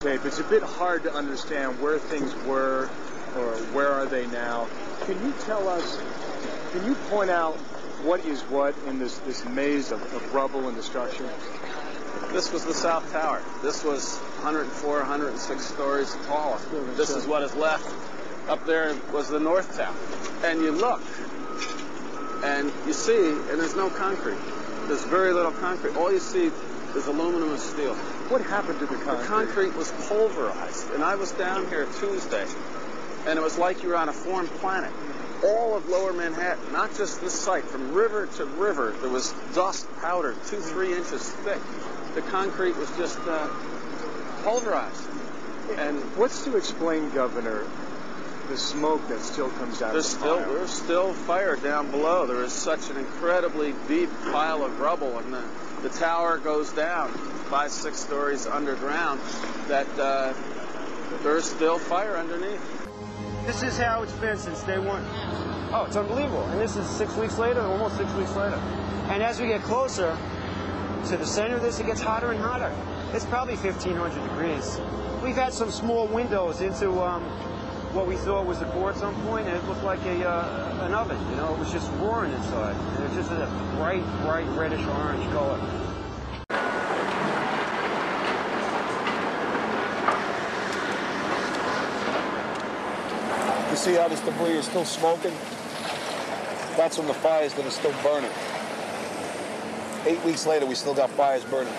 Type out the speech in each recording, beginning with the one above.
It's a bit hard to understand where things were or where are they now. Can you tell us, can you point out what is what in this maze of rubble and destruction? This was the South Tower. This was 104, 106 stories tall. This is what is left. Up there was the North Tower. And you look, and you see, and there's no concrete. There's very little concrete. All you see is aluminum and steel. What happened to the concrete? The concrete was pulverized. And I was down here Tuesday, and it was like you were on a foreign planet. All of Lower Manhattan, not just this site, from river to river, there was dust powder 2-3 inches thick. The concrete was just pulverized. And what's to explain, Governor, the smoke that still comes out of the fire? There's still fire down below. There is such an incredibly deep pile of rubble, and the tower goes down 5-6 stories underground, that there's still fire underneath. This is how it's been since day one. Oh, it's unbelievable. And this is 6 weeks later, almost 6 weeks later. And as we get closer to the center of this, it gets hotter and hotter. It's probably 1,500 degrees. We've had some small windows into what we thought was a core at some point, and it looked like an oven. You know, it was just roaring inside. And it just had a bright, bright reddish orange color. You see how this debris is still smoking? That's from the fires that are still burning. 8 weeks later, we still got fires burning.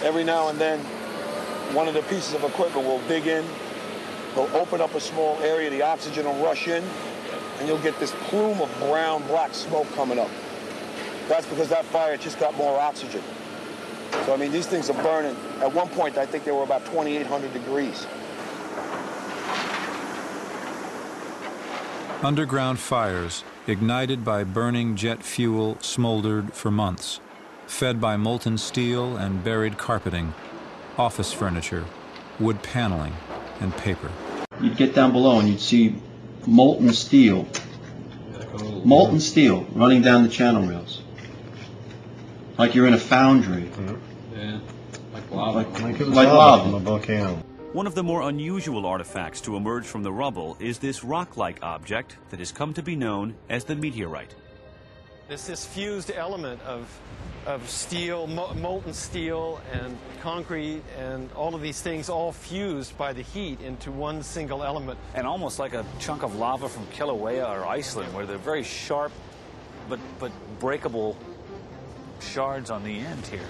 Every now and then, one of the pieces of equipment will dig in, they'll open up a small area, the oxygen will rush in, and you'll get this plume of brown, black smoke coming up. That's because that fire just got more oxygen. So, I mean, these things are burning. At one point, I think they were about 2,800 degrees. Underground fires, ignited by burning jet fuel, smoldered for months, fed by molten steel and buried carpeting, office furniture, wood paneling, and paper. You'd get down below and you'd see molten steel running down the channel rails. Like you're in a foundry. Yeah, like lava. Like lava from a volcano. One of the more unusual artifacts to emerge from the rubble is this rock-like object that has come to be known as the meteorite. It's this fused element of steel, molten steel and concrete and all of these things all fused by the heat into one single element. And almost like a chunk of lava from Kilauea or Iceland, where they're very sharp but breakable shards on the end here.